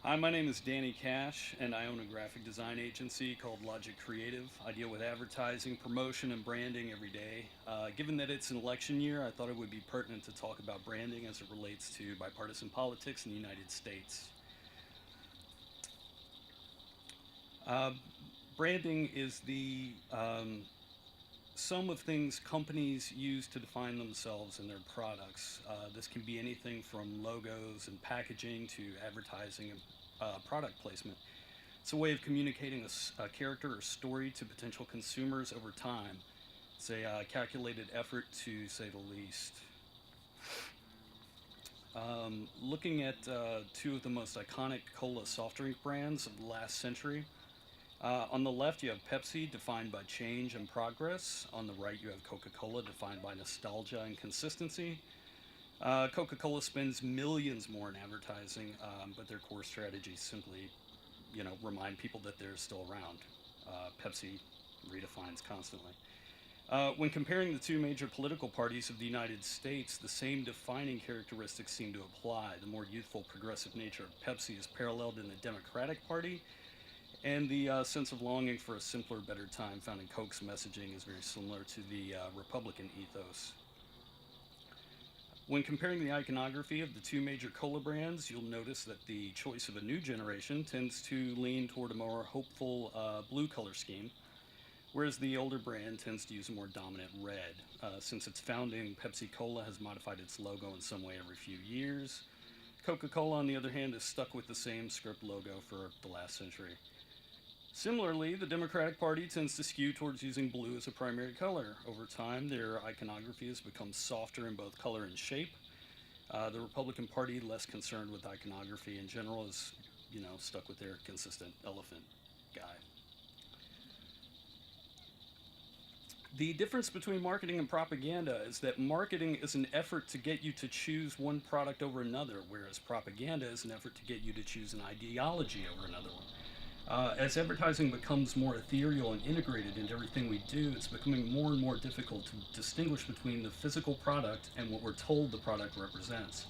Hi, my name is Danny Cash, and I own a graphic design agency called Logic Creative. I deal with advertising, promotion, and branding every day. Given that it's an election year, I thought it would be pertinent to talk about branding as it relates to bipartisan politics in the United States. Uh, Branding is the sum of things companies use to define themselves and their products. This can be anything from logos and packaging to advertising and product placement. It's a way of communicating a character or story to potential consumers over time. It's a calculated effort to say the least. Looking at two of the most iconic cola soft drink brands of the last century. On the left, you have Pepsi, defined by change and progress. On the right, you have Coca Cola, defined by nostalgia and consistency. Coca Cola spends millions more in advertising, but their core strategy simply, remind people that they're still around. Pepsi redefines constantly. When comparing the two major political parties of the United States, the same defining characteristics seem to apply. The more youthful, progressive nature of Pepsi is paralleled in the Democratic Party, and the sense of longing for a simpler, better time found in Coke's messaging is very similar to the Republican ethos. When comparing the iconography of the two major cola brands, you'll notice that the choice of a new generation tends to lean toward a more hopeful blue color scheme, whereas the older brand tends to use a more dominant red. Since its founding, Pepsi Cola has modified its logo in some way every few years. Coca Cola, on the other hand, is stuck with the same script logo for the last century. Similarly, the Democratic Party tends to skew towards using blue as a primary color. Over time, their iconography has become softer in both color and shape. The Republican Party, less concerned with iconography in general, is, stuck with their consistent elephant guy. The difference between marketing and propaganda is that marketing is an effort to get you to choose one product over another, whereas propaganda is an effort to get you to choose an ideology over another one. As advertising becomes more ethereal and integrated into everything we do, it's becoming more and more difficult to distinguish between the physical product and what we're told the product represents.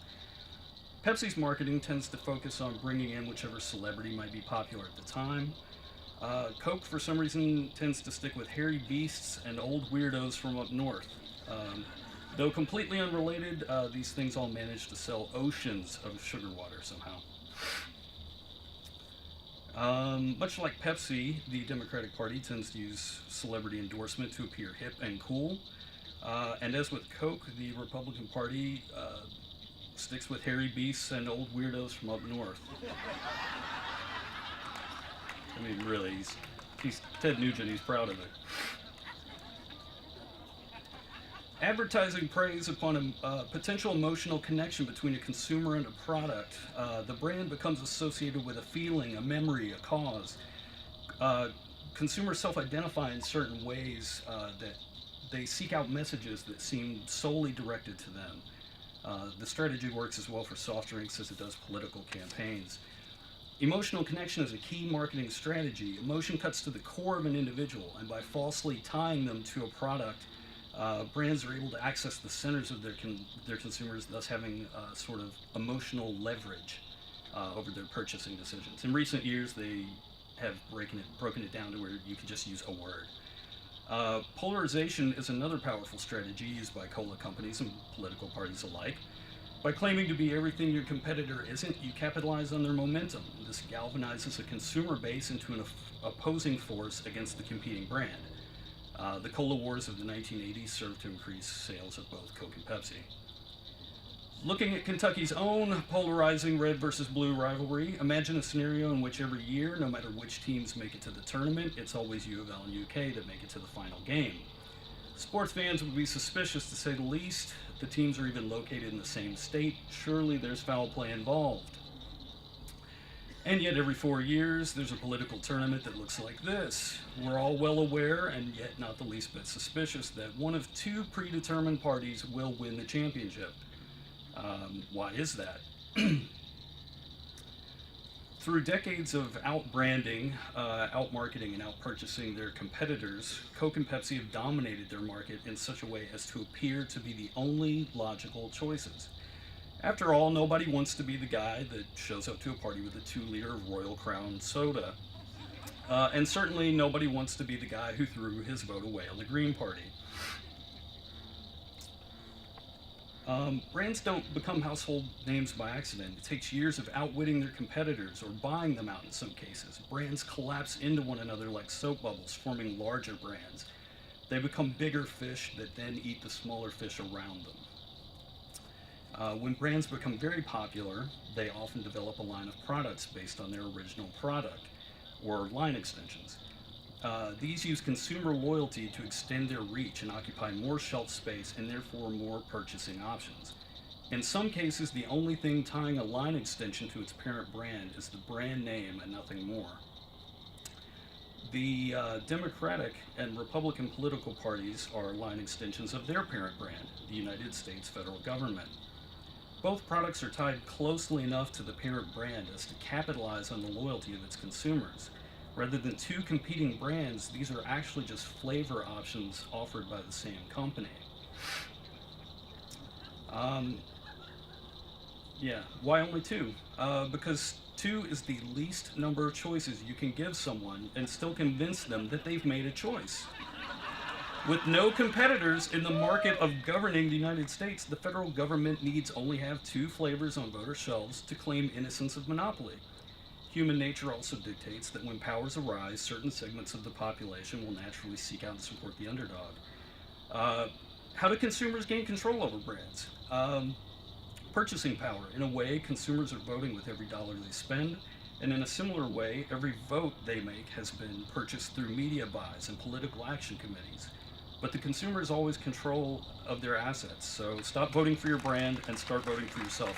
Pepsi's marketing tends to focus on bringing in whichever celebrity might be popular at the time. Coke, for some reason, tends to stick with hairy beasts and old weirdos from up north. Though completely unrelated, these things all manage to sell oceans of sugar water somehow. Much like Pepsi, the Democratic Party tends to use celebrity endorsement to appear hip and cool. And as with Coke, the Republican Party sticks with hairy beasts and old weirdos from up north. I mean, really, he's Ted Nugent, he's proud of it. Advertising preys upon a potential emotional connection between a consumer and a product. The brand becomes associated with a feeling, a memory, a cause. Uh, Consumers self identify in certain ways that they seek out messages that seem solely directed to them. The strategy works as well for soft drinks as it does political campaigns. Emotional connection is a key marketing strategy. Emotion cuts to the core of an individual, and by falsely tying them to a product, brands are able to access the centers of their consumers, thus having sort of emotional leverage over their purchasing decisions. In recent years, they have broken it down to where you can just use a word. Polarization is another powerful strategy used by cola companies and political parties alike. By claiming to be everything your competitor isn't, you capitalize on their momentum. This galvanizes a consumer base into an opposing force against the competing brand. The cola wars of the 1980s served to increase sales of both Coke and Pepsi. Looking at Kentucky's own polarizing red versus blue rivalry, imagine a scenario in which every year, no matter which teams make it to the tournament, it's always U of L and UK that make it to the final game. Sports fans would be suspicious to say the least. The teams are even located in the same state. Surely there's foul play involved. And yet, every 4 years, there's a political tournament that looks like this. We're all well aware, and yet not the least bit suspicious, that one of two predetermined parties will win the championship. Why is that? Through decades of out-branding, out-marketing, and out-purchasing their competitors, Coke and Pepsi have dominated their market in such a way as to appear to be the only logical choices. After all, nobody wants to be the guy that shows up to a party with a 2 liter of Royal Crown soda. And certainly nobody wants to be the guy who threw his vote away on the Green Party. Brands don't become household names by accident. It takes years of outwitting their competitors or buying them out in some cases. Brands collapse into one another like soap bubbles, forming larger brands. They become bigger fish that then eat the smaller fish around them. When brands become very popular, they often develop a line of products based on their original product or line extensions. These use consumer loyalty to extend their reach and occupy more shelf space and therefore more purchasing options. In some cases, the only thing tying a line extension to its parent brand is the brand name and nothing more. The Democratic and Republican political parties are line extensions of their parent brand, the United States federal government. Both products are tied closely enough to the parent brand as to capitalize on the loyalty of its consumers. Rather than two competing brands, these are actually just flavor options offered by the same company. Why only two? Because two is the least number of choices you can give someone and still convince them that they've made a choice. With no competitors in the market of governing the United States, the federal government needs only have two flavors on voter shelves to claim innocence of monopoly. Human nature also dictates that when powers arise, certain segments of the population will naturally seek out and support the underdog. How do consumers gain control over brands? Purchasing power. In a way, consumers are voting with every dollar they spend, and in a similar way, every vote they make has been purchased through media buys and political action committees. But the consumer is always control of their assets, so stop voting for your brand and start voting for yourself.